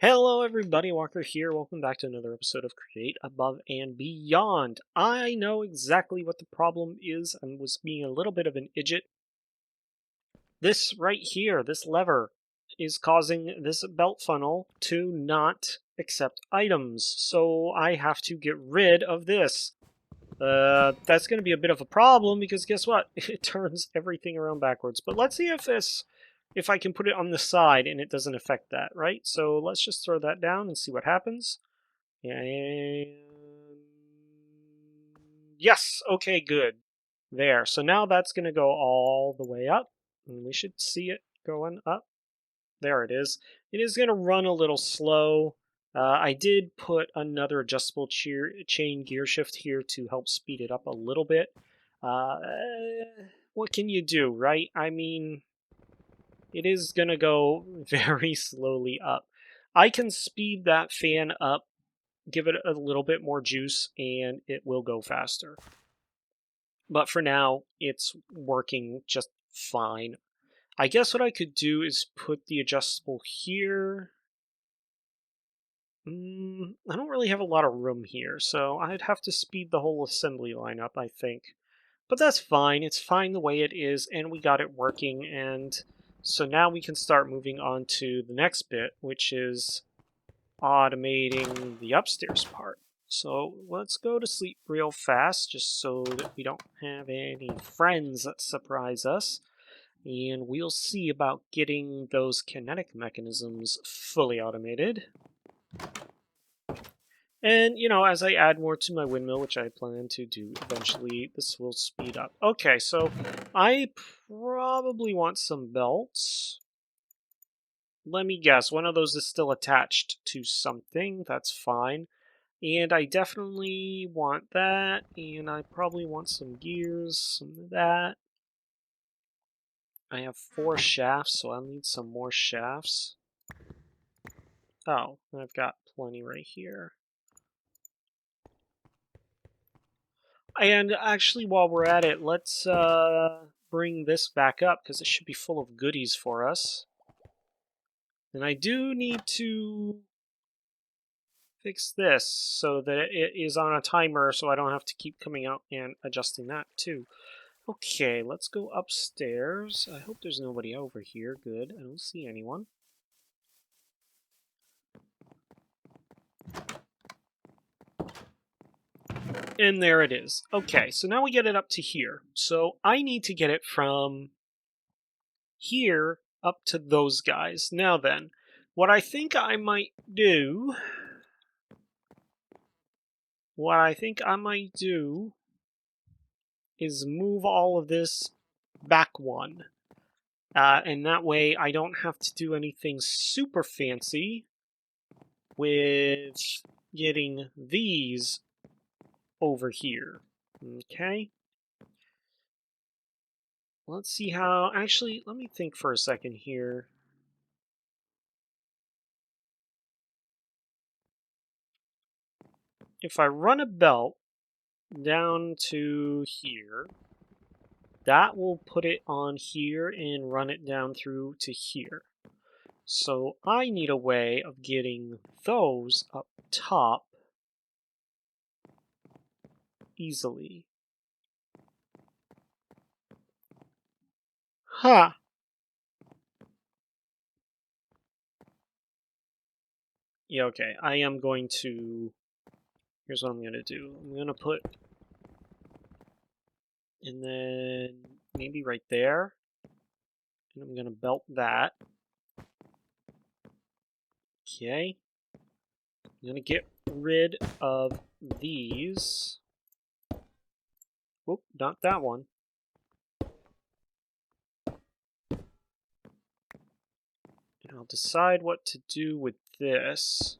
Hello everybody, Walker here. Welcome back to another episode of Create Above and Beyond. I know exactly what the problem is and was being a little bit of an idiot. This right here, this lever, is causing this belt funnel to not accept items. So I have to get rid of this. That's going to be a bit of a problem because guess what? It turns everything around backwards. But let's see if I can put it on the side and it doesn't affect that, right? So let's just throw that down and see what happens. And yes, okay, good. There. So now that's going to go all the way up, and we should see it going up. There it is. It is going to run a little slow. I did put another adjustable chain gear shift here to help speed it up a little bit. Uh, what can you do, right? I mean, it is going to go very slowly up. I can speed that fan up, give it a little bit more juice, and it will go faster. But for now, it's working just fine. I guess what I could do is put the adjustable here. I don't really have a lot of room here, so I'd have to speed the whole assembly line up, I think. But that's fine. It's fine the way it is, and we got it working. And so now we can start moving on to the next bit, which is automating the upstairs part. So let's go to sleep real fast, just so that we don't have any friends that surprise us. And we'll see about getting those kinetic mechanisms fully automated. And, as I add more to my windmill, which I plan to do eventually, this will speed up. Okay, so I probably want some belts. Let me guess, one of those is still attached to something. That's fine. And I definitely want that, and I probably want some gears, some of that. I have 4 shafts, so I'll need some more shafts. Oh, I've got plenty right here. And actually, while we're at it, let's bring this back up, because it should be full of goodies for us. And I do need to fix this so that it is on a timer, so I don't have to keep coming out and adjusting that too. Okay, let's go upstairs. I hope there's nobody over here. Good, I don't see anyone. And there it is. Okay, so now we get it up to here. So I need to get it from here up to those guys. Now then, what I think I might do... is move all of this back one. And that way I don't have to do anything super fancy with getting these over here. Okay? Let's see how... Actually, let me think for a second here. If I run a belt down to here, that will put it on here and run it down through to here. So I need a way of getting those up top easily. Ha! Yeah, okay. I am going to... Here's what I'm going to do. I'm going to put... And then maybe right there. And I'm going to belt that. Okay. I'm going to get rid of these. Whoop, not that one. And I'll decide what to do with this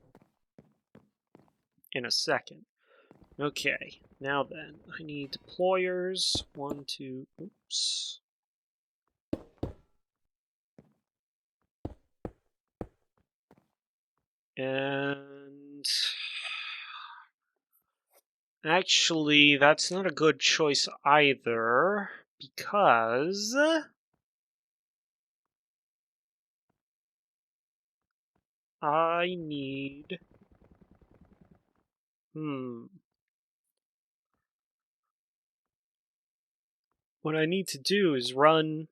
in a second. Okay, now then, I need deployers. 1, 2, oops. And actually, that's not a good choice either, because I need... What I need to do is run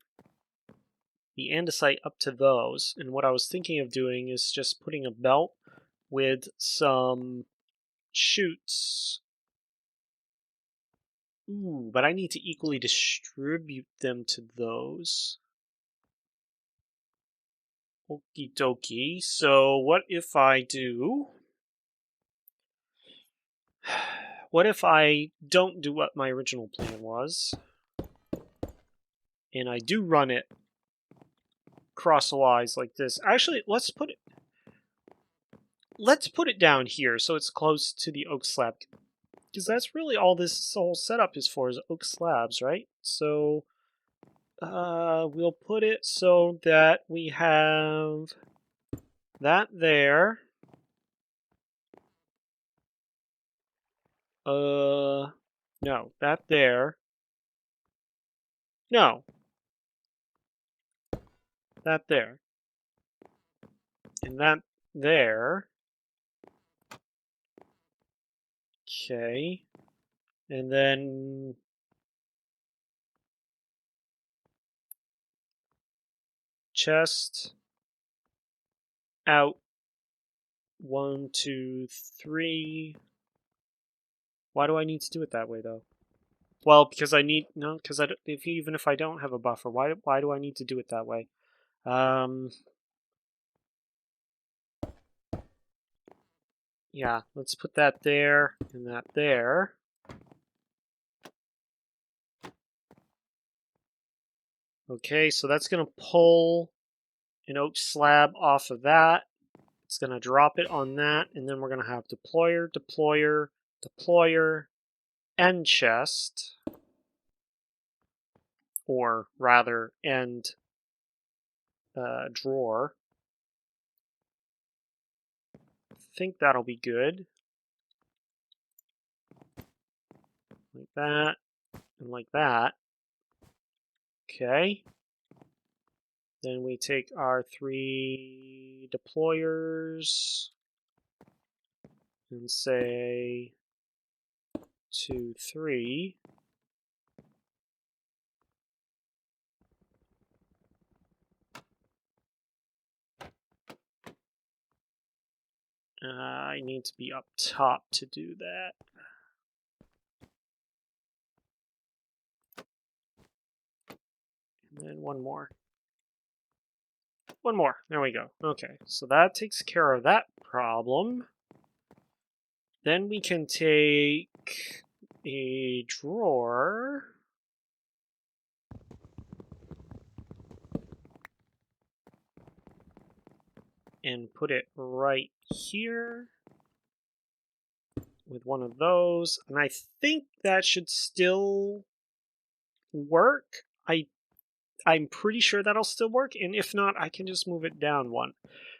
the andesite up to those. And what I was thinking of doing is just putting a belt with some chutes. Ooh, but I need to equally distribute them to those. Okie dokie. So what if I do... What if I don't do what my original plan was, and I do run it crosswise like this? Actually, let's put it down here so it's close to the oak slab, because that's really all this whole setup is for, is oak slabs, right? So we'll put it so that we have that there. No, that there. No, that there. And that there. Okay. And then chest out. 1, 2, 3. Why do I need to do it that way though? Well, because I need because even if I don't have a buffer, why do I need to do it that way? Yeah, let's put that there and that there. Okay, so that's gonna pull an oak slab off of that. It's gonna drop it on that, and then we're gonna have deployer, deployer, deployer, end chest, or rather end drawer. I think that'll be good. Like that, and like that. Okay. Then we take our 3 deployers and say 2, 3. I need to be up top to do that. And then one more. One more. There we go. Okay, so that takes care of that problem. Then we can take a drawer. And put it right here with one of those. And I think that should still work. I'm pretty sure that'll still work, and if not, I can just move it down one.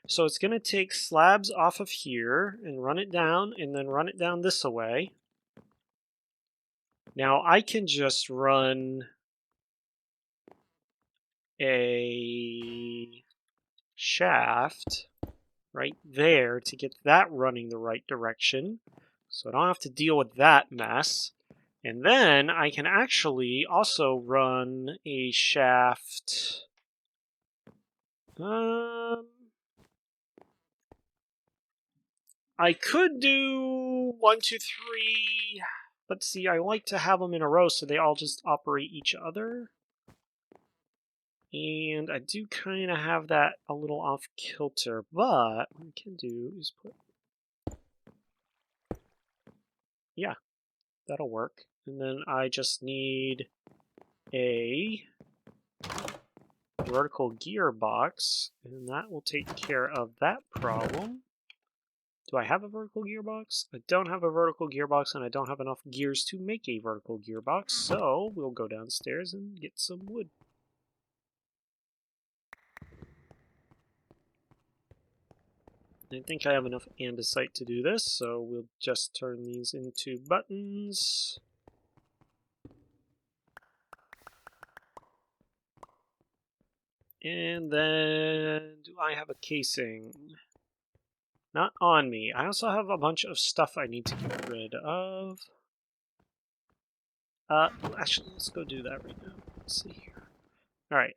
So it's going to take slabs off of here and run it down, and then run it down this way. Now I can just run a shaft right there to get that running the right direction, so I don't have to deal with that mess. And then I can actually also run a shaft. I could do 1, 2, 3, but see, I like to have them in a row so they all just operate each other. And I do kind of have that a little off kilter, but what I can do is put... Yeah, that'll work. And then I just need a vertical gearbox, and that will take care of that problem. Do I have a vertical gearbox? I don't have a vertical gearbox, and I don't have enough gears to make a vertical gearbox, so we'll go downstairs and get some wood. I think I have enough andesite to do this, so we'll just turn these into buttons. And then, do I have a casing? Not on me. I also have a bunch of stuff I need to get rid of. Actually, let's go do that right now. Let's see here. Alright,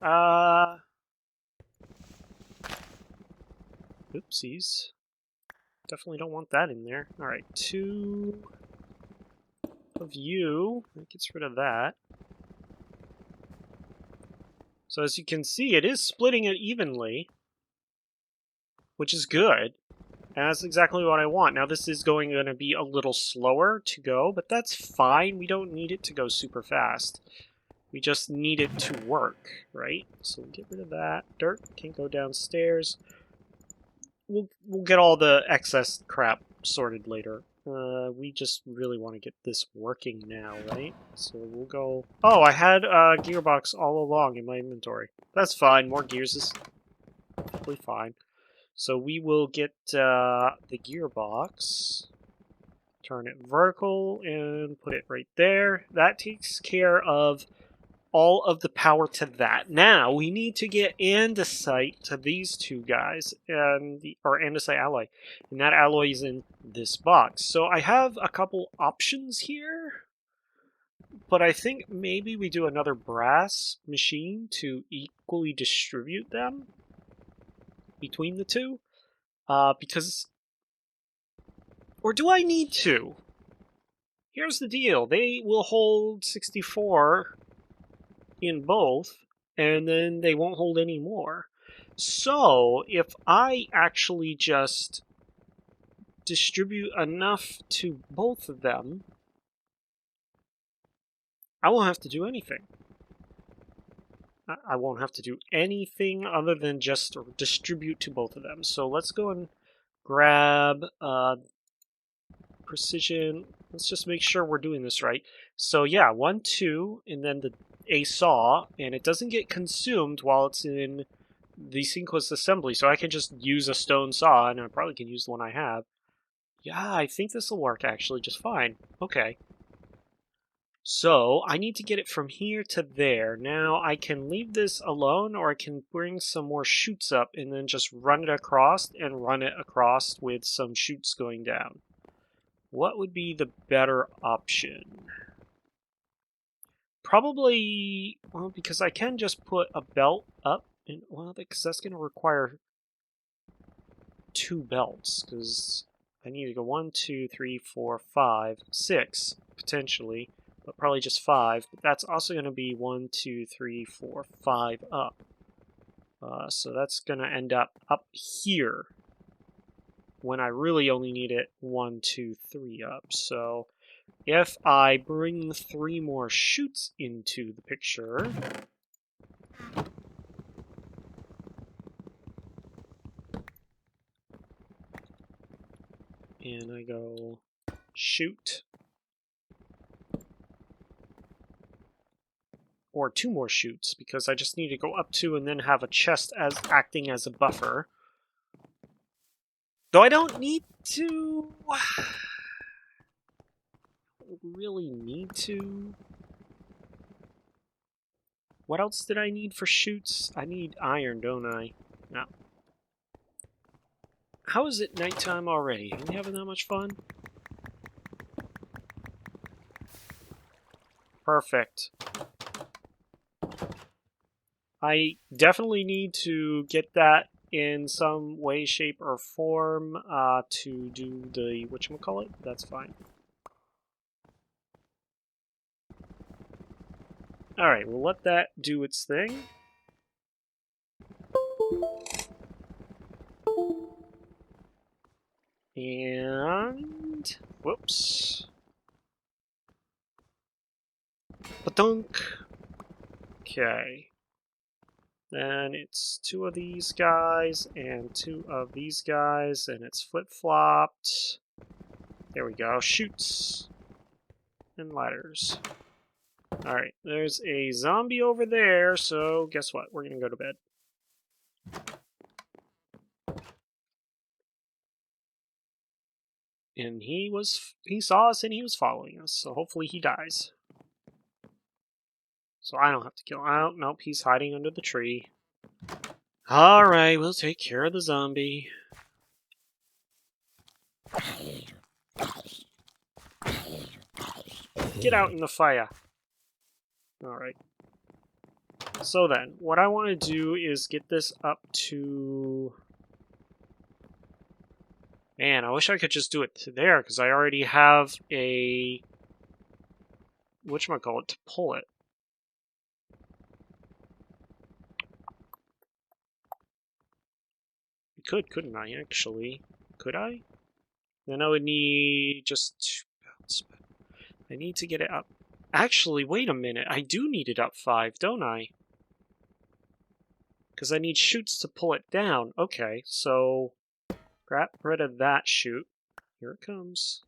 oopsies. Definitely don't want that in there. Alright, 2 of you. That gets rid of that. So as you can see, it is splitting it evenly, which is good. And that's exactly what I want. Now this is going to be a little slower to go, but that's fine. We don't need it to go super fast. We just need it to work, right? So we'll get rid of that. Dirt can go downstairs. We'll get all the excess crap sorted later. We just really want to get this working now, right? So we'll go... Oh, I had a gearbox all along in my inventory. That's fine. More gears is perfectly fine. So we will get the gearbox, turn it vertical, and put it right there. That takes care of all of the power to that. Now we need to get andesite to these two guys, or andesite alloy, and that alloy is in this box. So I have a couple options here, but I think maybe we do another brass machine to equally distribute them between the two, because... Or do I need to? Here's the deal. They will hold 64 in both, and then they won't hold any more. So, if I actually just distribute enough to both of them, I won't have to do anything. I won't have to do anything other than just distribute to both of them. So let's go and grab precision. Let's just make sure we're doing this right. So yeah, 1, 2, and then a saw, and it doesn't get consumed while it's in the sequence assembly, so I can just use a stone saw, and I probably can use the one I have. Yeah, I think this will work actually just fine. Okay. So I need to get it from here to there. Now I can leave this alone, or I can bring some more chutes up and then just run it across and run it across with some chutes going down. What would be the better option? Probably, well, because I can just put a belt up, and well, because that's going to require 2 belts, because I need to go 1, 2, 3, 4, 5, 6, potentially, but probably just 5. But that's also going to be 1, 2, 3, 4, 5 up. So that's going to end up here, when I really only need it 1, 2, 3 up. So if I bring 3 more chutes into the picture, and I go chute, or 2 more chutes, because I just need to go up 2 and then have a chest as acting as a buffer. Though I don't need to... really need to. What else did I need for chutes? I need iron, don't I? No. How is it nighttime already? Are we having that much fun? Perfect. I definitely need to get that in some way, shape, or form to do the whatchamacallit. That's fine. Alright, we'll let that do its thing. And... whoops. Ba-dunk. Okay. Then it's 2 of these guys and 2 of these guys, and it's flip-flopped. There we go. Chutes and ladders. Alright, there's a zombie over there, so guess what? We're gonna go to bed. And he saw us and he was following us, so hopefully he dies. So I don't have to kill him. Oh, nope, he's hiding under the tree. Alright, we'll take care of the zombie. Get out in the fire. Alright. So then, what I want to do is get this up to... Man, I wish I could just do it to there, because I already have a... whatchamacallit to pull it. I could, couldn't I, actually? Could I? Then I would need just 2 pounds. I need to get it up. Actually, wait a minute. I do need it up 5, don't I? Because I need chutes to pull it down. Okay, so grab rid of that chute. Here it comes.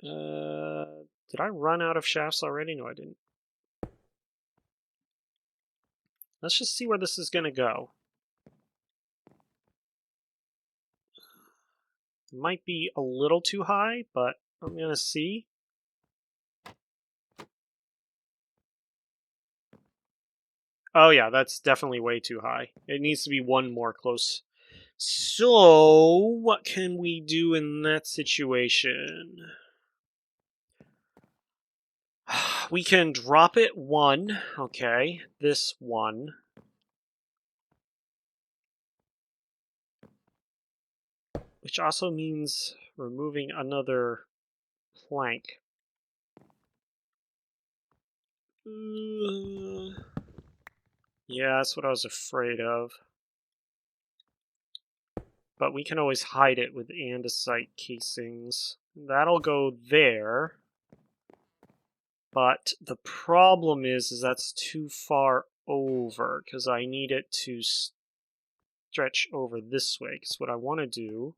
Did I run out of shafts already? No, I didn't. Let's just see where this is going to go. It might be a little too high, but I'm going to see. Oh yeah, that's definitely way too high. It needs to be one more close. So, what can we do in that situation? We can drop it 1. Okay, this 1. Which also means removing another plank. Yeah, that's what I was afraid of. But we can always hide it with andesite casings. That'll go there. But the problem is that's too far over, because I need it to stretch over this way. Because what I want to do...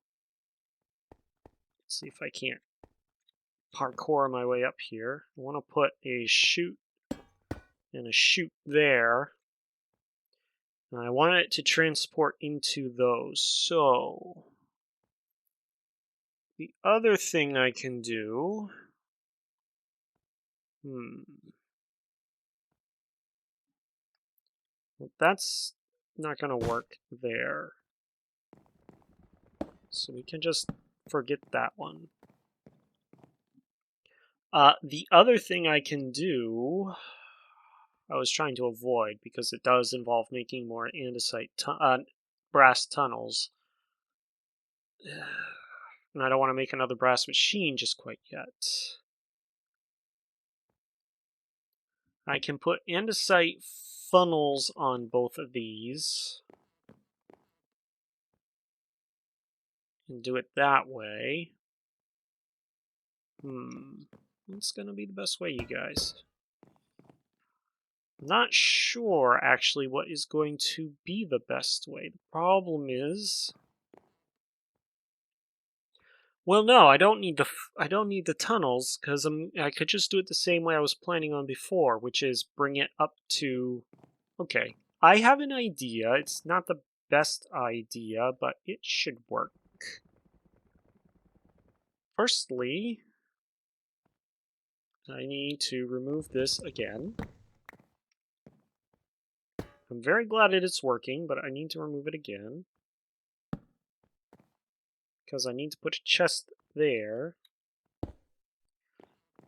Let's see if I can't parkour my way up here. I want to put a chute and a chute there. And I want it to transport into those. So the other thing I can do... Well, that's not going to work there. So we can just forget that one. The other thing I can do... I was trying to avoid, because it does involve making more andesite brass tunnels. And I don't want to make another brass machine just quite yet. I can put andesite funnels on both of these. And do it that way. What's going to be the best way, you guys? I'm not sure, actually, what is going to be the best way. The problem is... Well, no, I don't need the tunnels, because I could just do it the same way I was planning on before, which is bring it up to... Okay, I have an idea. It's not the best idea, but it should work. Firstly, I need to remove this again. I'm very glad that it's working, but I need to remove it again. Because I need to put a chest there.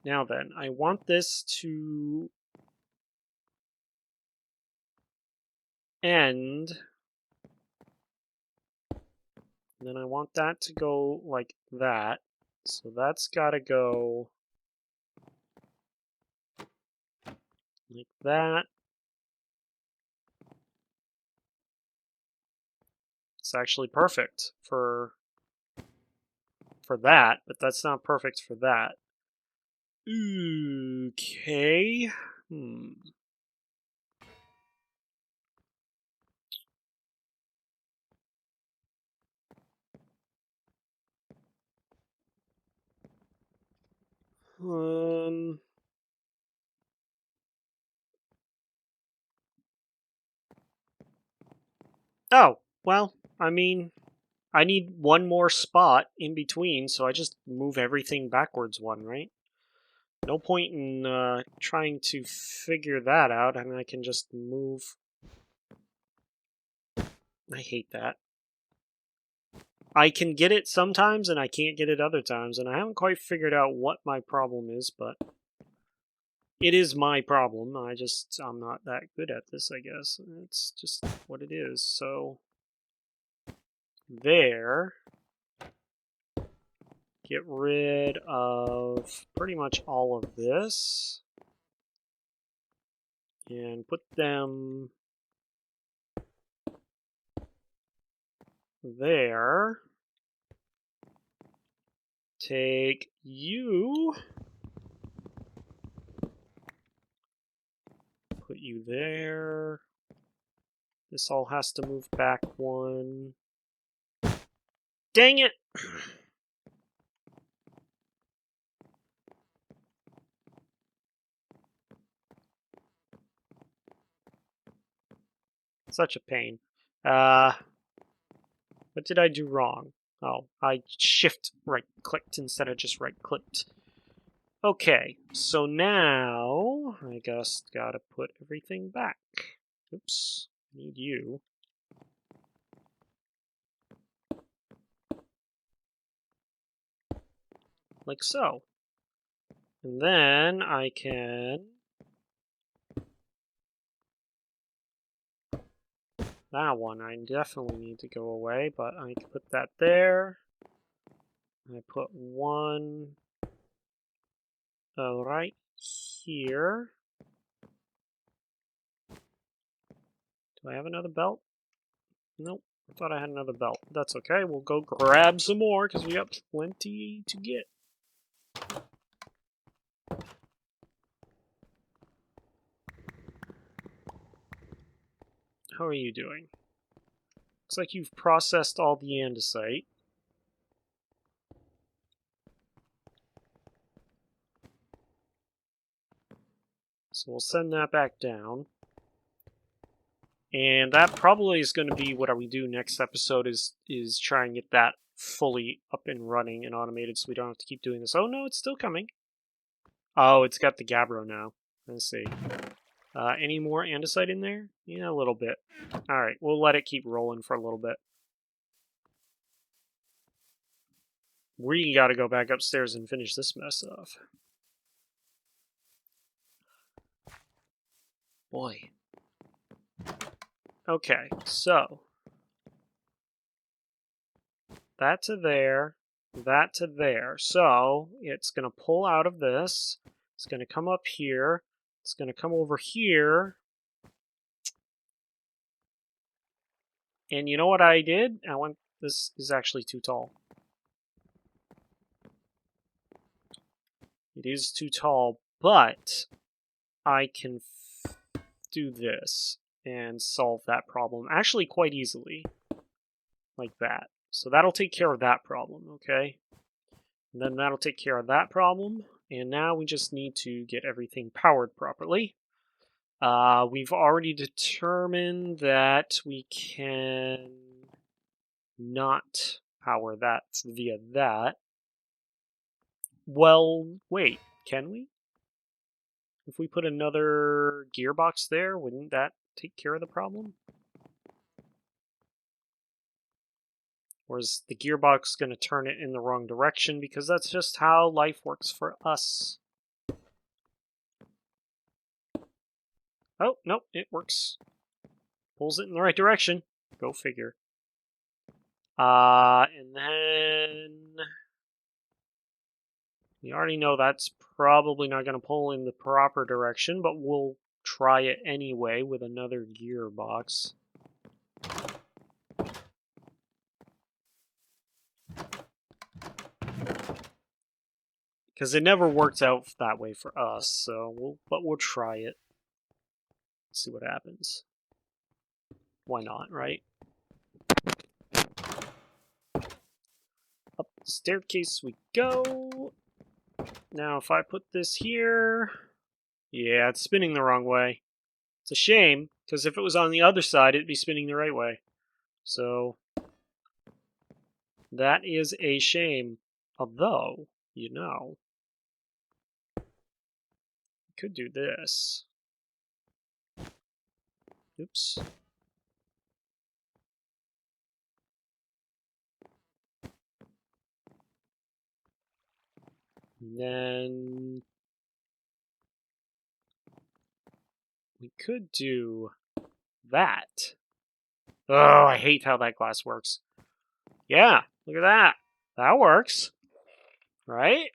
Now then, I want this to end. And then I want that to go like that. So that's got to go like that. It's actually perfect for that, but that's not perfect for that. Okay. Oh, well, I mean, I need one more spot in between, so I just move everything backwards 1, right? No point in trying to figure that out, and I can just move. I hate that. I can get it sometimes, and I can't get it other times, and I haven't quite figured out what my problem is, but it is my problem. I'm not that good at this, I guess. It's just what it is. So, there. Get rid of pretty much all of this. And put them there. Take you. Put you there. This all has to move back one. Dang it! Such a pain. What did I do wrong? Oh, I shift right-clicked instead of just right-clicked. Okay, so now I guess gotta put everything back. Oops, need you. Like so. And then I can... That one I definitely need to go away, but I can put that there. I put one right here. Do I have another belt? Nope. I thought I had another belt. That's okay. We'll go grab some more because we got plenty to get. How are you doing? Looks like you've processed all the andesite. So we'll send that back down. And that probably is going to be what we do next episode is try and get that fully up and running and automated so we don't have to keep doing this. Oh no, it's still coming. Oh, it's got the Gabbro now. Let's see. Any more andesite in there? Yeah, a little bit. Alright, we'll let it keep rolling for a little bit. We gotta go back upstairs and finish this mess off. Boy. Okay, so that to there, that to there. So it's going to pull out of this. It's going to come up here. It's going to come over here. And you know what I did? This is actually too tall. It is too tall, but I can do this and solve that problem actually quite easily. Like that. So that'll take care of that problem, okay? And then that'll take care of that problem. And now we just need to get everything powered properly. We've already determined that we can not power that via that. Well, wait, can we? If we put another gearbox there, wouldn't that take care of the problem? Or is the gearbox going to turn it in the wrong direction? Because that's just how life works for us. Oh, nope, it works. Pulls it in the right direction. Go figure. And then... We already know that's probably not going to pull in the proper direction, but we'll try it anyway with another gearbox. Because it never worked out that way for us, so we'll try it. See what happens. Why not, right? Up the staircase we go. Now if I put this here... Yeah, it's spinning the wrong way. It's a shame, because if it was on the other side, it'd be spinning the right way. So, that is a shame. Although, you know, could do this. Oops. And then we could do that. Oh, I hate how that glass works. Yeah, look at that. That works. Right?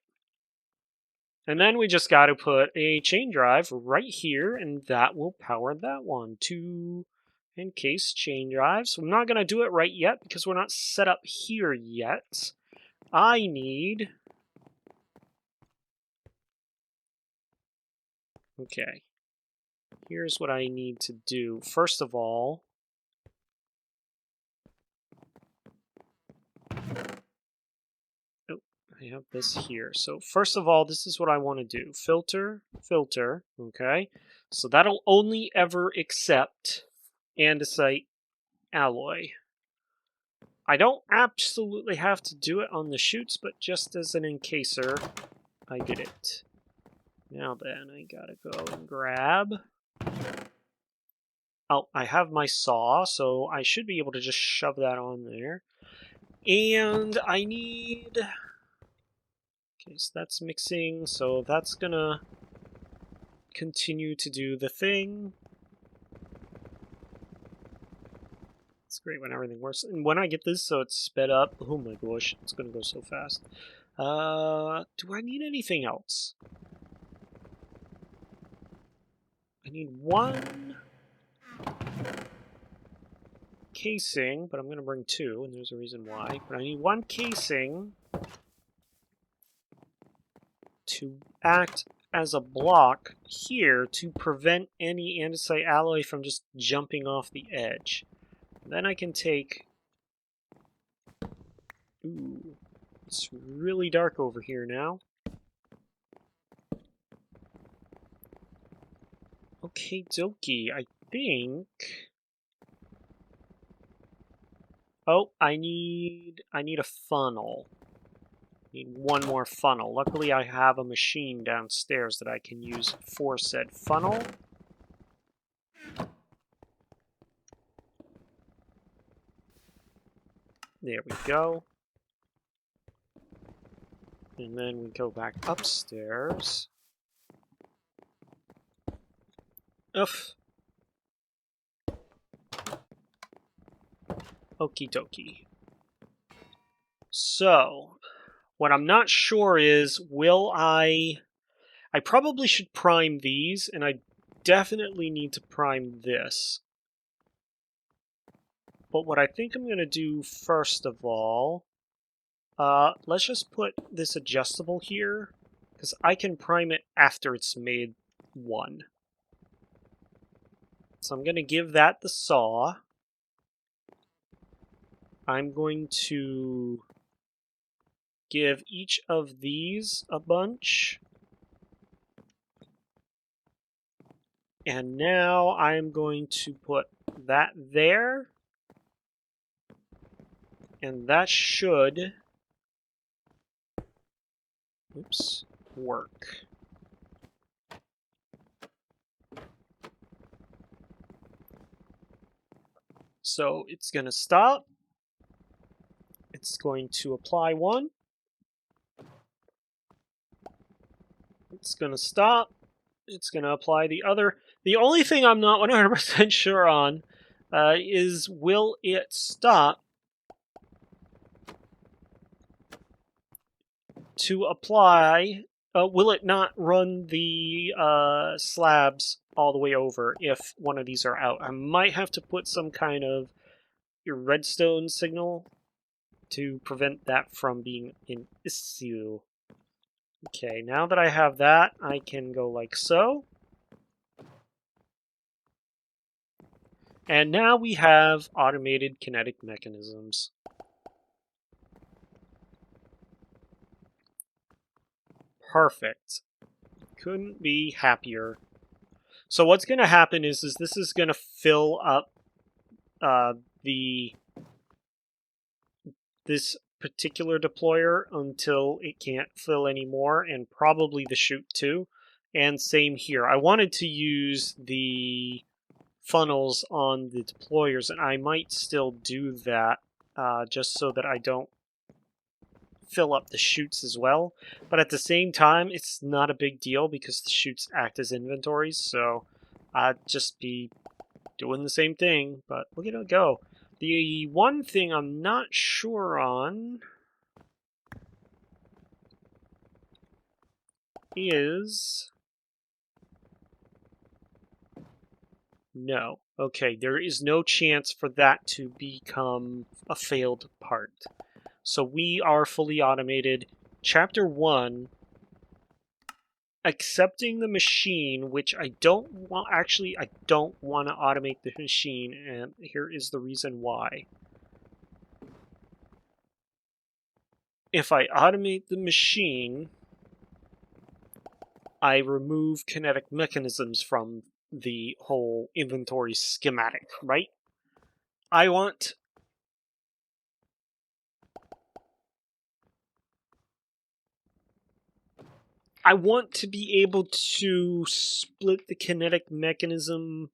And then we just got to put a chain drive right here, and that will power that one. 2 encased chain drives. I'm not going to do it right yet because we're not set up here yet. I need... Okay. Here's what I need to do. First of all... Oh, I have this here. So first of all, this is what I want to do. Filter, filter, okay? So that'll only ever accept andesite alloy. I don't absolutely have to do it on the chutes, but just as an encaser, I did it. Now then, I gotta go and grab... Oh, I have my saw, so I should be able to just shove that on there. And I need... Okay, so that's mixing, so that's gonna continue to do the thing. It's great when everything works. And when I get this so it's sped up, oh my gosh, it's gonna go so fast. Do I need anything else? I need one casing, but I'm going to bring 2, and there's a reason why. But I need one casing to act as a block here to prevent any andesite alloy from just jumping off the edge. Then I can take... Ooh, it's really dark over here now. Okay, dokie, I think... Oh, I need a funnel. Need one more funnel. Luckily, I have a machine downstairs that I can use for said funnel. There we go. And then we go back upstairs. Oof. Okie dokie. So, what I'm not sure is, will I probably should prime these, and I definitely need to prime this. But what I think I'm going to do first of all, let's just put this adjustable here, because I can prime it after it's made 1. So I'm going to give that the saw. I'm going to give each of these a bunch. And now I'm going to put that there. And that should, oops, work. So it's going to stop. It's going to apply 1. It's going to stop. It's going to apply the other. The only thing I'm not 100% sure on is, will it stop to apply, will it not run the slabs all the way over if one of these are out? I might have to put some kind of redstone signal to prevent that from being an issue. Okay, now that I have that, I can go like so. And now we have automated kinetic mechanisms. Perfect. Couldn't be happier. So what's going to happen is this is going to fill up this particular deployer until it can't fill anymore, and probably the chute too. And same here. I wanted to use the funnels on the deployers, and I might still do that just so that I don't fill up the chutes as well. But at the same time, it's not a big deal because the chutes act as inventories, so I'd just be doing the same thing, but look at it go. The one thing I'm not sure on is... No. Okay, there is no chance for that to become a failed part. So we are fully automated. Chapter 1, accepting the machine, which I don't want... Actually, I don't want to automate the machine, and here is the reason why. If I automate the machine, I remove kinetic mechanisms from the whole inventory schematic, right? I want to be able to split the kinetic mechanism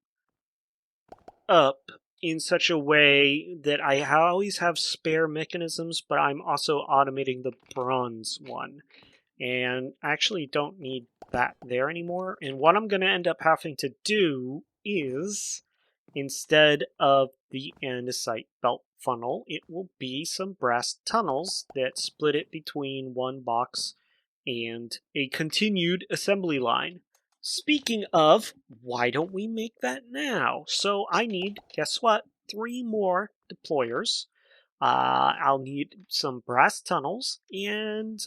up in such a way that I always have spare mechanisms, but I'm also automating the bronze one. And actually don't need that there anymore. And what I'm going to end up having to do is, instead of the andesite belt funnel, it will be some brass tunnels that split it between one box and a continued assembly line. Speaking of, why don't we make that now? So I need, guess what, 3 more deployers. I'll need some brass tunnels, and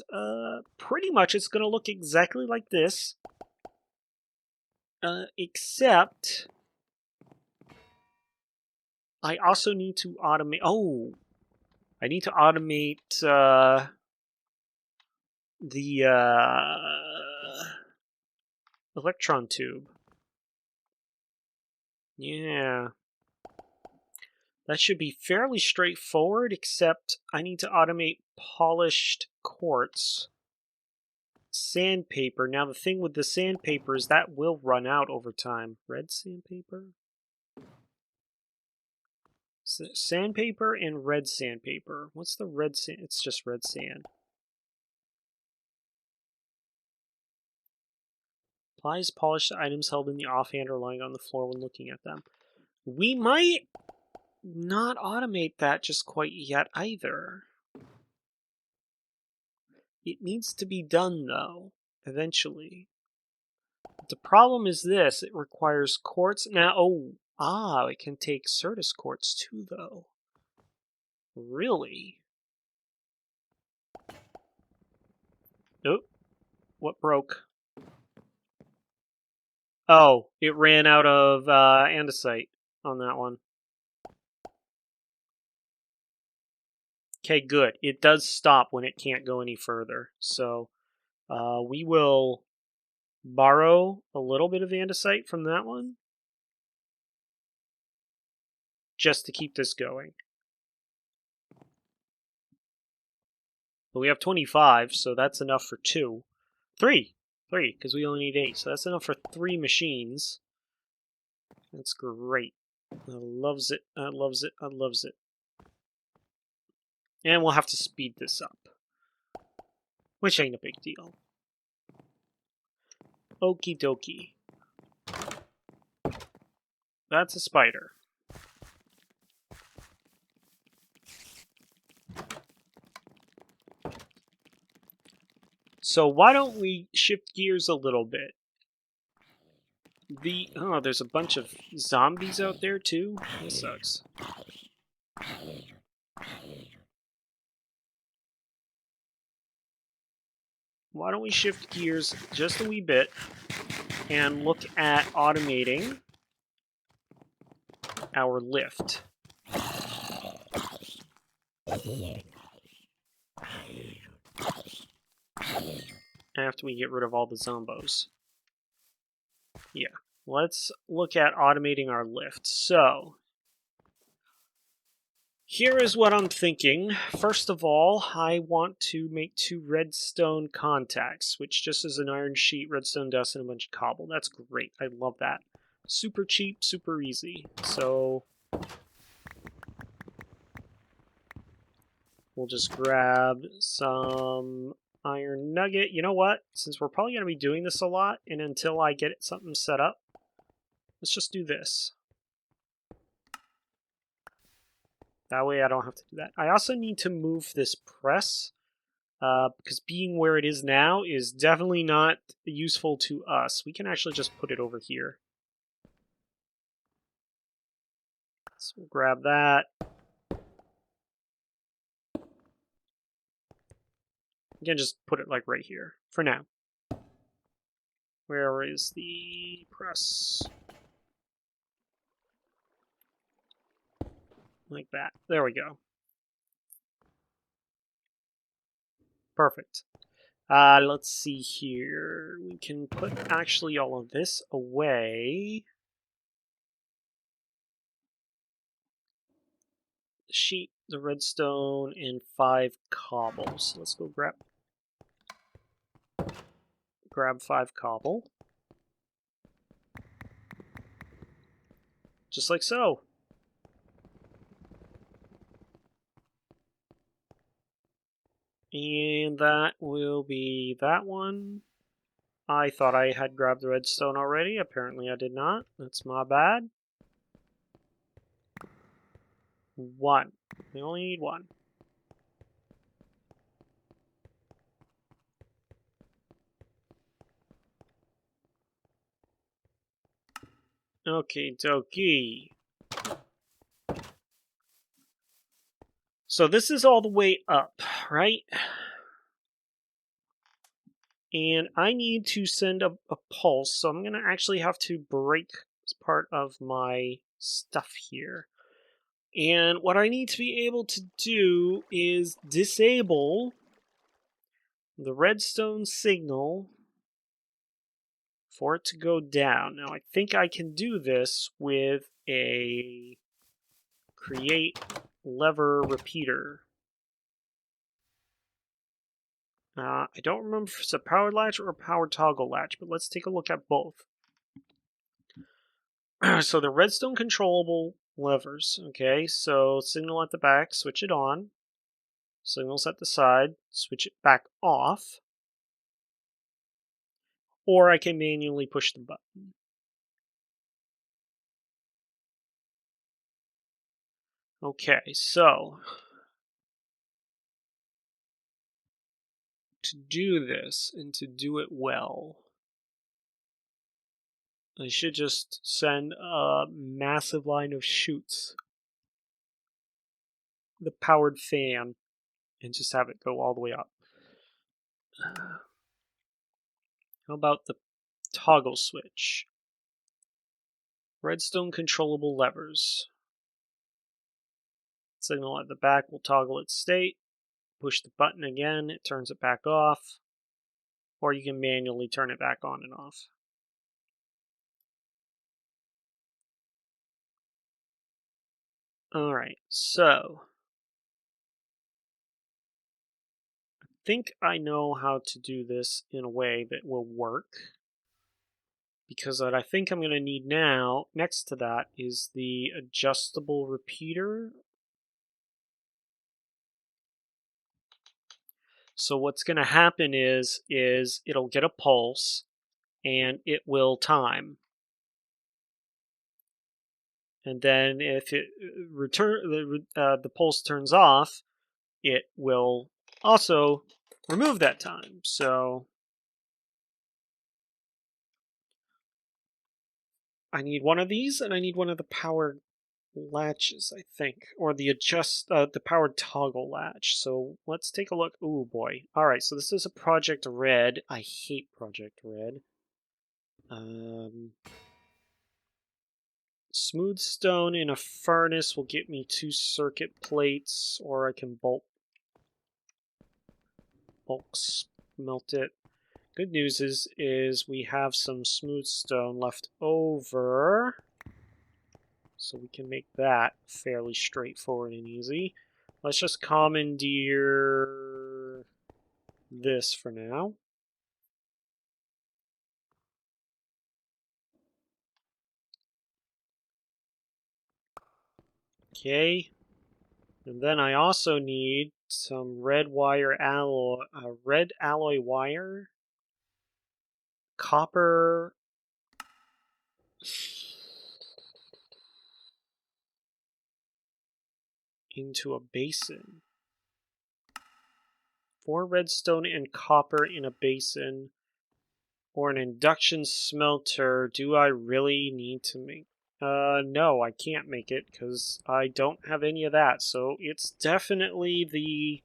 pretty much it's going to look exactly like this, except I also need to automate... Oh, I need to automate the electron tube. Yeah. That should be fairly straightforward, except I need to automate polished quartz. Sandpaper. Now the thing with the sandpaper is that will run out over time. Red sandpaper? Sandpaper and red sandpaper. What's the red sand? It's just red sand. Applies polished to items held in the offhand or lying on the floor when looking at them. We might not automate that just quite yet either. It needs to be done, though, eventually. But the problem is this. It requires quartz. Now, it can take Certus quartz too, though. Really? Nope. What broke? Oh, it ran out of andesite on that one. Okay, good. It does stop when it can't go any further. So we will borrow a little bit of andesite from that one just to keep this going. But we have 25, so that's enough for 2. 3, because we only need 8. So that's enough for 3 machines. That's great. I loves it. I loves it. I loves it. And we'll have to speed this up, which ain't a big deal. Okie dokie. That's a spider. So why don't we shift gears a little bit? There's a bunch of zombies out there too. This sucks. Why don't we shift gears just a wee bit and look at automating our lift. After we get rid of all the zombos. Yeah, let's look at automating our lift. So, Here is what I'm thinking. First of all, I want to make 2 redstone contacts, which just is an iron sheet, redstone dust, and a bunch of cobble. That's great. I love that. Super cheap, super easy. So we'll just grab some iron nugget. You know what? Since we're probably going to be doing this a lot, and until I get something set up, let's just do this. That way I don't have to do that. I also need to move this press, because being where it is now is definitely not useful to us. We can actually just put it over here. So we'll grab that. Again, just put it like right here for now. Where is the press? Like that. There we go. Perfect. Let's see here. We can put actually all of this away. The sheet, the redstone, and 5 cobbles. So let's go grab 5 cobble. Just like so. And that will be that one. I thought I had grabbed the redstone already. Apparently I did not. That's my bad. 1. We only need 1. Okie dokie. So this is all the way up, right? And I need to send a pulse, so I'm going to actually have to break part of my stuff here. And what I need to be able to do is disable the redstone signal for it to go down. Now I think I can do this with a create lever repeater. I don't remember if it's a powered latch or a powered toggle latch, but let's take a look at both. So the redstone controllable levers, okay? So signal at the back, switch it on. Signals at the side, switch it back off. Or I can manually push the button. Okay, so to do this and to do it well, I should just send a massive line of chutes, the powered fan, and just have it go all the way up. How about the toggle switch? Redstone controllable levers. Signal at the back will toggle its state. Push the button again, it turns it back off. Or you can manually turn it back on and off. Alright, so I think I know how to do this in a way that will work. Because what I think I'm going to need now, next to that, is the adjustable repeater. So what's going to happen is it'll get a pulse, and it will time. And then if it the pulse turns off, it will also remove that time. So I need one of these, and I need one of the power latches, I think, or the powered toggle latch. So let's take a look. Oh boy! All right, so this is a Project Red. I hate Project Red. Smooth stone in a furnace will get me 2 circuit plates, or I can bulk smelt it. Good news is we have some smooth stone left over. So we can make that fairly straightforward and easy. Let's just commandeer this for now. Okay. And then I also need some red alloy wire, copper, into a basin. 4 redstone and copper in a basin, or an induction smelter. Do I really need to make? No, I can't make it because I don't have any of that. So it's definitely the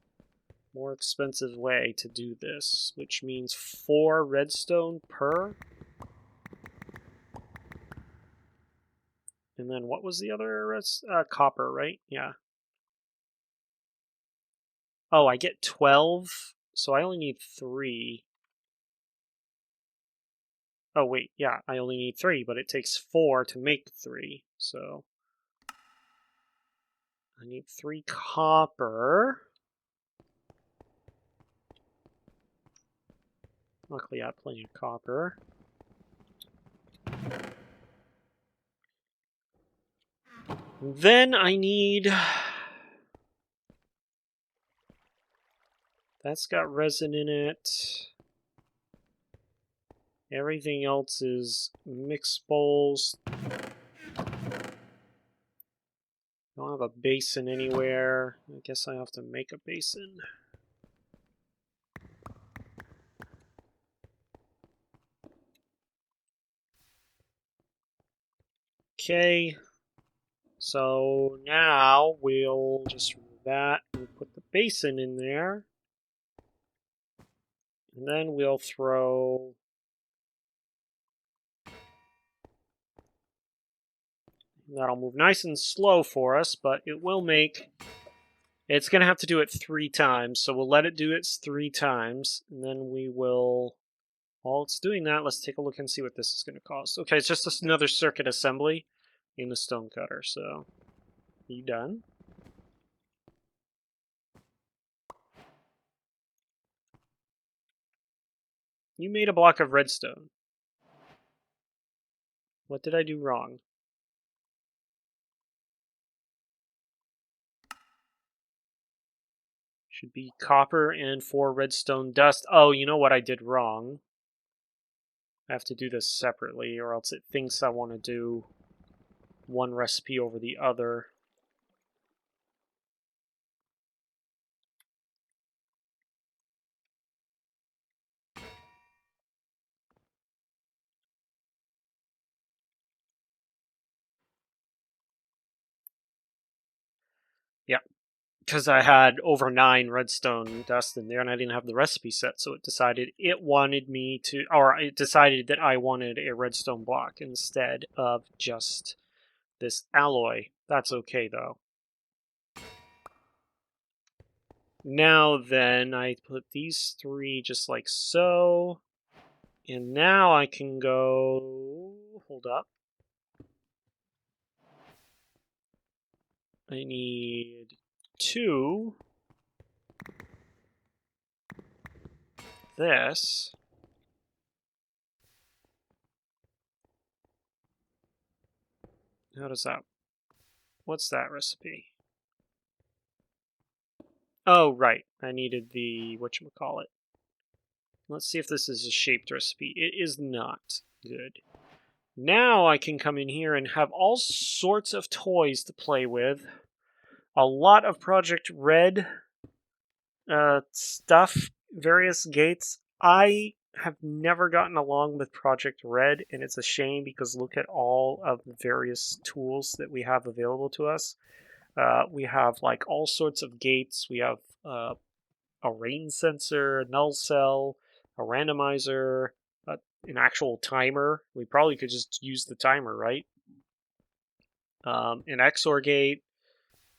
more expensive way to do this, which means 4 redstone per. And then what was the other? Copper, right? Yeah. Oh, I get 12, so I only need 3. Oh, wait, yeah, I only need 3, but it takes 4 to make 3, so I need 3 copper. Luckily, I have plenty of copper. Then I need... That's got resin in it. Everything else is mix bowls. Don't have a basin anywhere. I guess I have to make a basin. Okay. So now we'll just remove that and put the basin in there. And then we'll throw... That'll move nice and slow for us, but it will make... It's going to have to do it 3 times, so we'll let it do it 3 times, and then we will... While it's doing that, let's take a look and see what this is going to cost. Okay, it's just another circuit assembly in the stone cutter, so... You done? You made a block of redstone. What did I do wrong? Should be copper and 4 redstone dust. Oh, you know what I did wrong? I have to do this separately, or else it thinks I want to do one recipe over the other. Yeah, because I had over 9 redstone dust in there, and I didn't have the recipe set, so it decided it wanted me to, or it decided that I wanted a redstone block instead of just this alloy. That's okay, though. Now then, I put these 3 just like so, and now I can go, hold up. I need 2. This. How does that... What's that recipe? Oh, right. I needed the whatchamacallit. Let's see if this is a shaped recipe. It is not. Good. Now I can come in here and have all sorts of toys to play with. A lot of Project Red stuff, various gates. I have never gotten along with Project Red, and it's a shame because look at all of the various tools that we have available to us. We have like all sorts of gates. We have a rain sensor, a null cell, a randomizer, an actual timer. We probably could just use the timer, right? An XOR gate,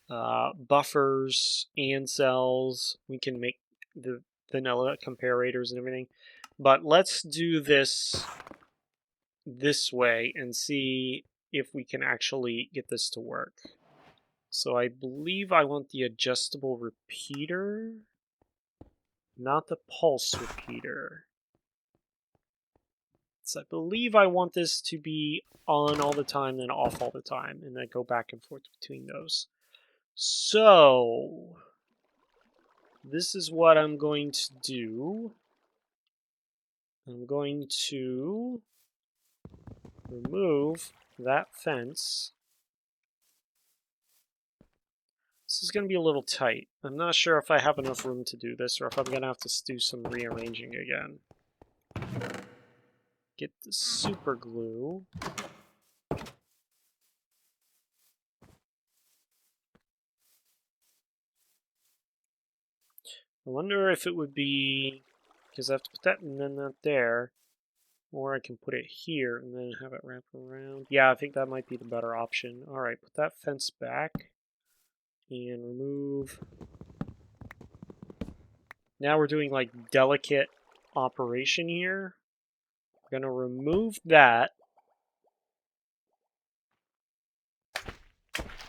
buffers, and cells. We can make the vanilla comparators and everything. But let's do this way and see if we can actually get this to work. So I believe I want the adjustable repeater, not the pulse repeater. So I believe I want this to be on all the time, then off all the time, and then go back and forth between those. So this is what I'm going to do. I'm going to remove that fence. This is going to be a little tight. I'm not sure if I have enough room to do this, or if I'm going to have to do some rearranging again. Get the super glue. I wonder if it would be, because I have to put that and then that there, or I can put it here and then have it wrap around. Yeah, I think that might be the better option. All right, put that fence back and remove. Now we're doing like delicate operation here. We're going to remove that.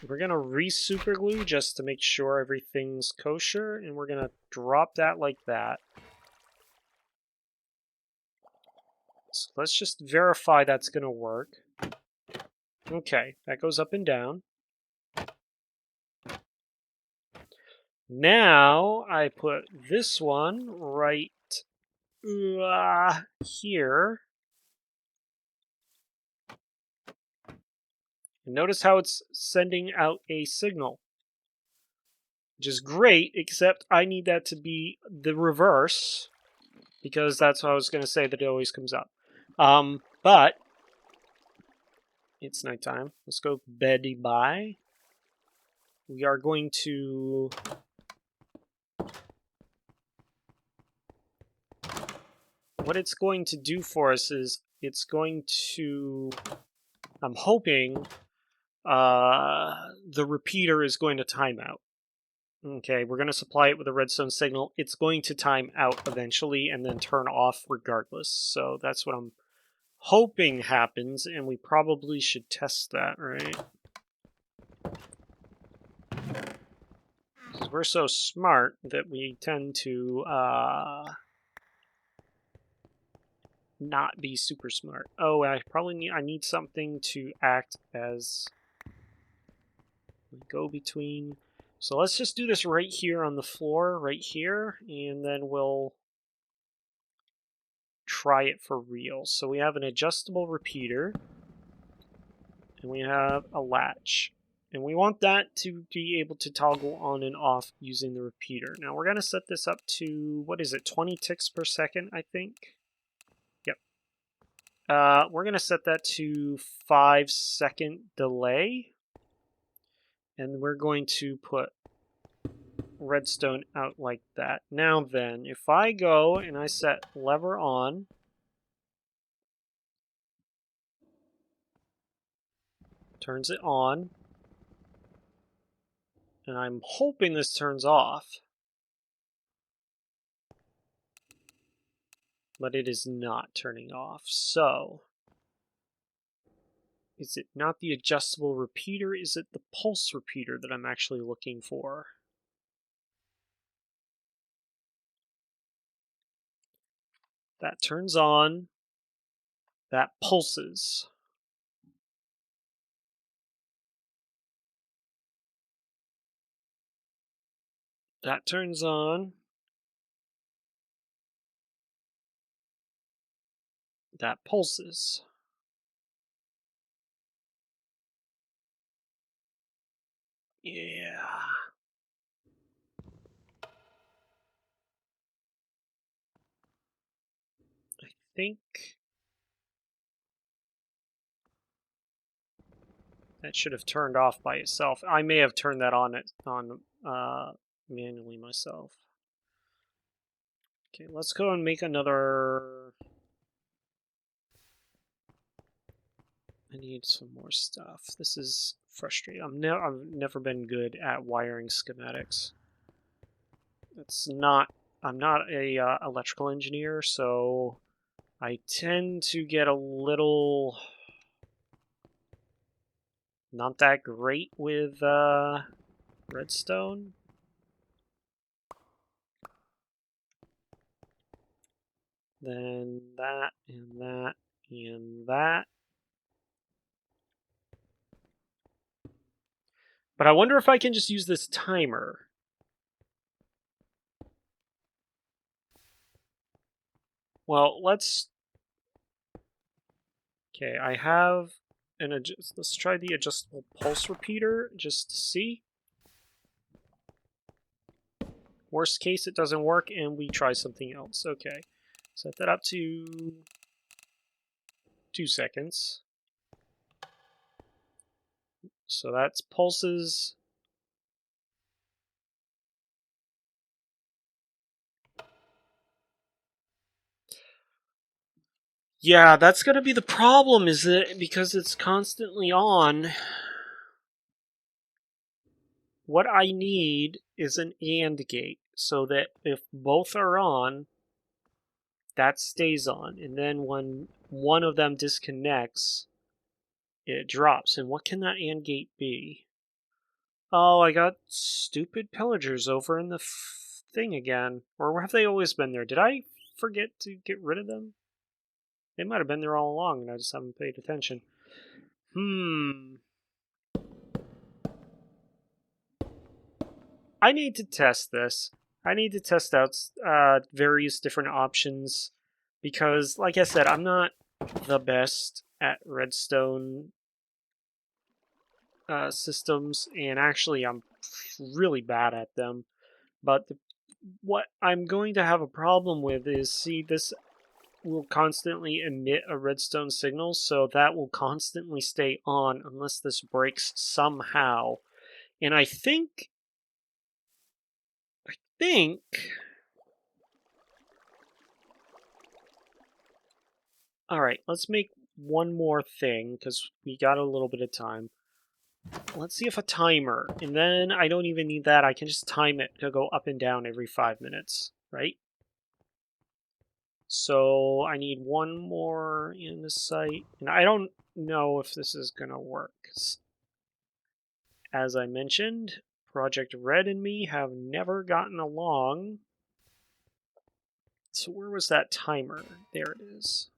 We're going to re-super glue just to make sure everything's kosher, and we're going to drop that like that. So let's just verify that's going to work. Okay, that goes up and down. Now I put this one right here. And notice how it's sending out a signal, which is great, except I need that to be the reverse, because that's what I was going to say, that it always comes up. But it's nighttime. Let's go beddy bye. We are going to what it's going to do for us is it's going to, I'm hoping, the repeater is going to time out. Okay, we're going to supply it with a redstone signal. It's going to time out eventually and then turn off regardless. So that's what I'm hoping happens, and we probably should test that, right? Because we're so smart that we tend to not be super smart. Oh, I need something to act as go between. So let's just do this right here on the floor, right here, and then we'll try it for real. So we have an adjustable repeater, and we have a latch. And we want that to be able to toggle on and off using the repeater. Now we're going to set this up to, what is it, 20 ticks per second, I think? Yep. We're going to set that to 5-second delay. And we're going to put redstone out like that. Now then, if I go and I set lever on, turns it on, and I'm hoping this turns off, but it is not turning off. So, is it not the adjustable repeater? Is it the pulse repeater that I'm actually looking for? That turns on, that pulses. That turns on, that pulses. Yeah. I think that should have turned off by itself. I may have turned that on manually myself. Okay, let's go and make another. I need some more stuff. This is frustrating. I've never been good at wiring schematics. I'm not a electrical engineer, so I tend to get a little Not that great with redstone. Then that and that and that. But I wonder if I can just use this timer. Well, let's... Okay, I have an let's try the adjustable pulse repeater just to see. Worst case, it doesn't work and we try something else. Okay, set that up to 2 seconds. So that's pulses. Yeah, that's gonna be the problem, is it? Because it's constantly on. What I need is an AND gate so that if both are on, that stays on. And then when one of them disconnects, it drops. And what can that AND gate be? Oh, I got stupid pillagers over in the thing again. Or have they always been there? Did I forget to get rid of them? They might have been there all along and I just haven't paid attention. I need to test this. I need to test out various different options because, like I said, I'm not the best at redstone systems, and actually, I'm really bad at them. But what I'm going to have a problem with is, see, this will constantly emit a redstone signal, so that will constantly stay on unless this breaks somehow. And I think all right, let's make one more thing because we got a little bit of time. Let's see if a timer, and then I don't even need that. I can just time it to go up and down every 5 minutes, right? So I need one more in the site, and I don't know if this is going to work. As I mentioned, Project Red and me have never gotten along. So where was that timer? There it is.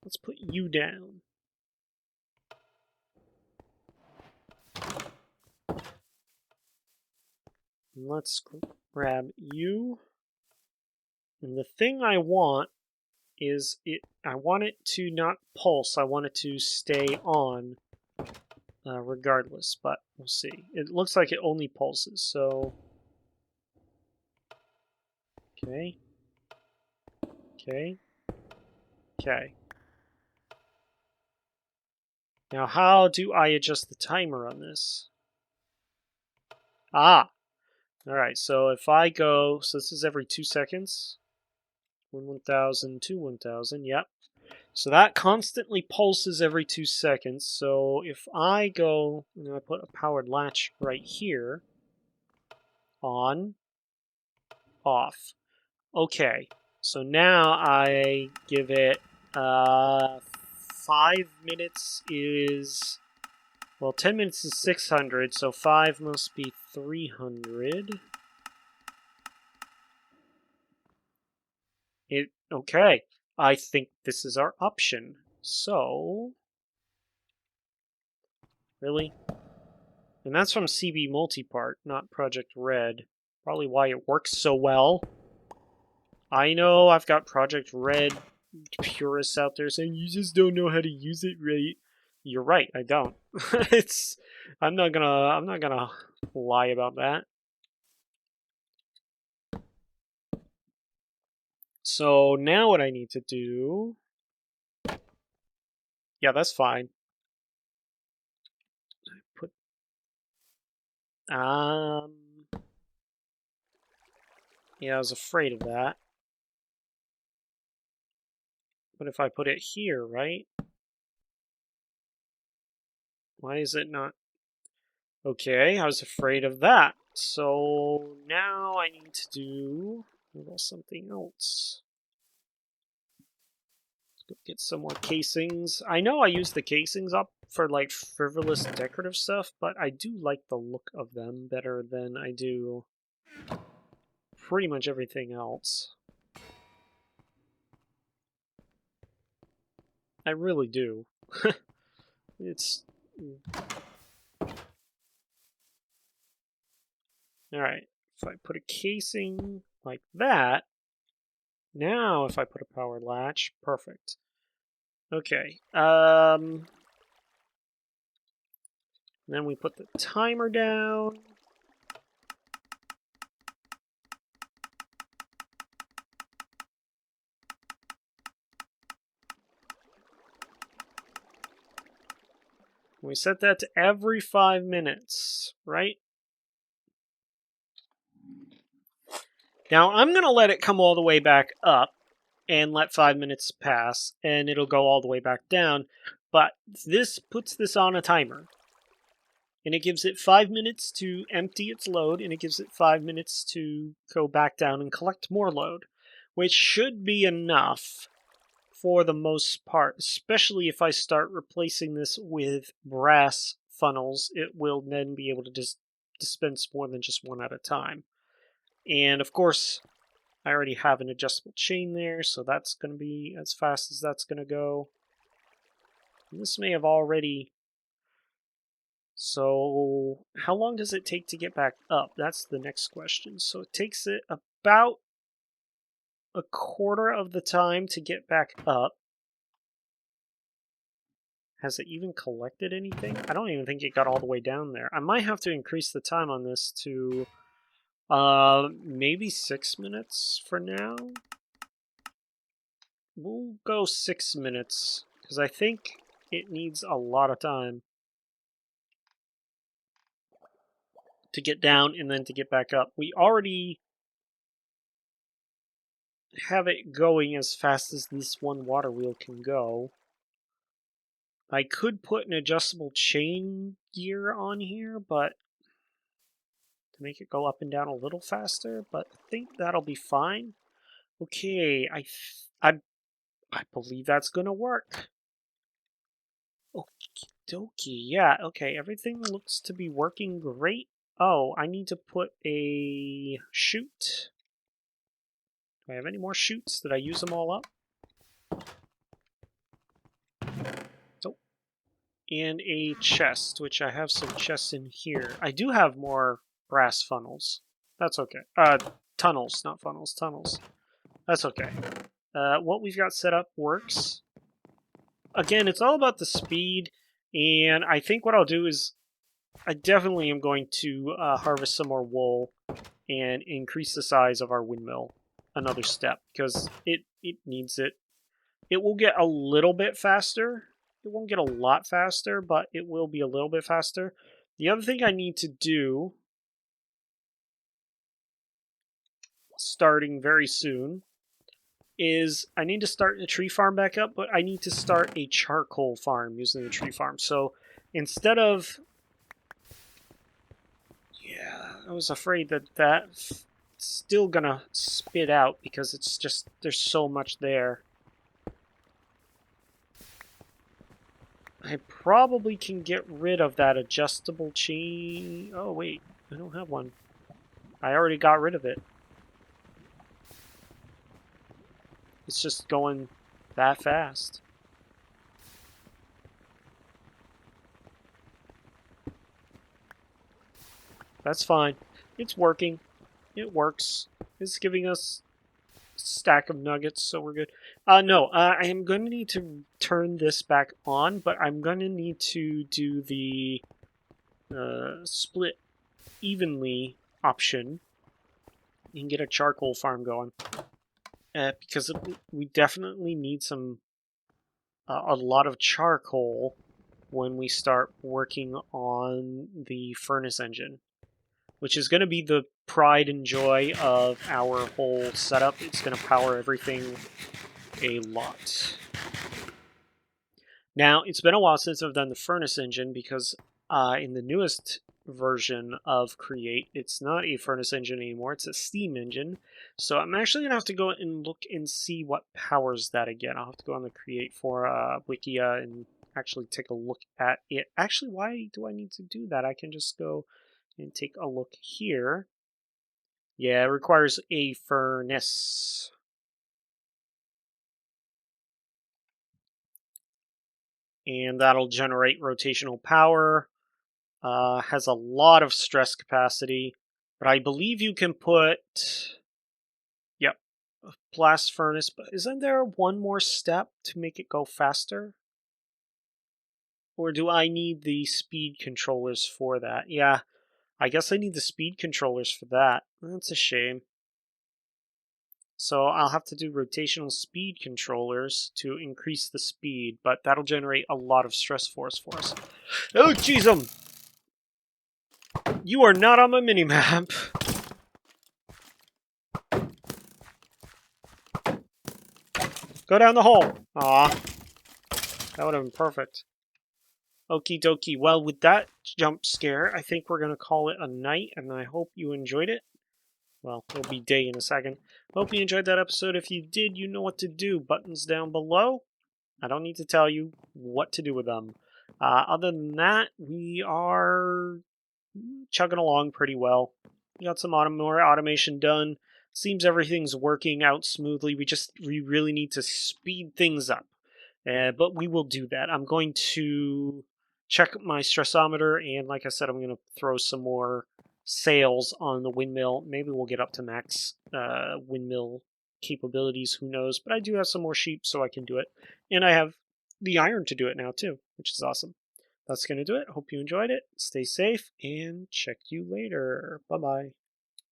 Let's put you down. Let's grab you. And the thing I want is I want it to not pulse. I want it to stay on regardless, but we'll see. It looks like it only pulses, so... Okay. Okay. Okay. Now, how do I adjust the timer on this? Ah! Alright, so if I go... So this is every 2 seconds. 1,000 to 1,000, yep. So that constantly pulses every 2 seconds. So if I go, and I put a powered latch right here, on, off. Okay, so now I give it 5 minutes is, well, 10 minutes is 600, so 5 must be 300. Okay, I think this is our option. So, really? And that's from CB Multipart, not Project Red. Probably why it works so well. I know I've got Project Red purists out there saying you just don't know how to use it right. You're right, I don't. I'm not gonna lie about that. So now what I need to do... Yeah, that's fine. Put yeah, I was afraid of that. But if I put it here, right? Why is it not... Okay, I was afraid of that. So now I need to do a little something else. Let's go get some more casings. I know I used the casings up for like frivolous decorative stuff, but I do like the look of them better than I do pretty much everything else. I really do. It's... Alright, if I put a casing like that, now if I put a power latch, perfect. Okay, then we put the timer down. We set that to every 5 minutes, right? Now I'm going to let it come all the way back up and let 5 minutes pass, and it'll go all the way back down. But this puts this on a timer. And it gives it 5 minutes to empty its load, and it gives it 5 minutes to go back down and collect more load, which should be enough for the most part, especially if I start replacing this with brass funnels. It will then be able to dispense more than just one at a time. And of course, I already have an adjustable chain there, so that's going to be as fast as that's going to go. And this may have already... So, how long does it take to get back up? That's the next question. So it takes it about a quarter of the time to get back up. Has it even collected anything? I don't even think it got all the way down there. I might have to increase the time on this to maybe 6 minutes for now. We'll go 6 minutes, because I think it needs a lot of time to get down and then to get back up. We already have it going as fast as this one water wheel can go. I could put an adjustable chain gear on here, but to make it go up and down a little faster, but I think that'll be fine. Okay, I believe that's gonna work. Okie dokie, yeah, okay, everything looks to be working great. Oh, I need to put a chute. Do I have any more chutes? Did I use them all up? Nope. And a chest, which I have some chests in here. I do have more brass funnels. That's okay. Tunnels, not funnels, tunnels. That's okay. What we've got set up works. Again, it's all about the speed, and I think what I'll do is I definitely am going to harvest some more wool and increase the size of our windmill another step, because it needs it. It will get a little bit faster. It won't get a lot faster, but it will be a little bit faster. The other thing I need to do, starting very soon, is I need to start the tree farm back up, but I need to start a charcoal farm using the tree farm. So instead of... Yeah, I was afraid that that's still gonna spit out because it's just, there's so much there. I probably can get rid of that adjustable chain. Oh wait, I don't have one. I already got rid of it. It's just going that fast. That's fine. It's working. It works. It's giving us a stack of nuggets, so we're good. No, I am going to need to turn this back on, but I'm going to need to do the split evenly option and get a charcoal farm going. Because we definitely need a lot of charcoal when we start working on the furnace engine, which is going to be the pride and joy of our whole setup. It's going to power everything a lot. Now, it's been a while since I've done the furnace engine because in the newest version of Create, it's not a furnace engine anymore, it's a steam engine. So I'm actually going to have to go and look and see what powers that again. I'll have to go on the Create for Wikia and actually take a look at it. Actually, why do I need to do that? I can just go and take a look here. Yeah, it requires a furnace. And that'll generate rotational power. Has a lot of stress capacity, but I believe you can put, yep, a blast furnace. But isn't there one more step to make it go faster? Or do I need the speed controllers for that? Yeah, I guess I need the speed controllers for that. That's a shame. So I'll have to do rotational speed controllers to increase the speed, but that'll generate a lot of stress force for us. Oh, jeez, you are not on my minimap. Go down the hole. Aw, that would have been perfect. Okie dokie. Well, with that jump scare, I think we're going to call it a night, and I hope you enjoyed it. Well, it'll be day in a second. Hope you enjoyed that episode. If you did, you know what to do. Buttons down below. I don't need to tell you what to do with them. Other than that, we are chugging along pretty well. We got some more automation done. Seems everything's working out smoothly. We really need to speed things up. But we will do that. I'm going to check my stressometer, and like I said, I'm going to throw some more sails on the windmill. Maybe we'll get up to max windmill capabilities. Who knows? But I do have some more sheep, so I can do it. And I have the iron to do it now, too, which is awesome. That's going to do it. Hope you enjoyed it. Stay safe, and check you later. Bye-bye.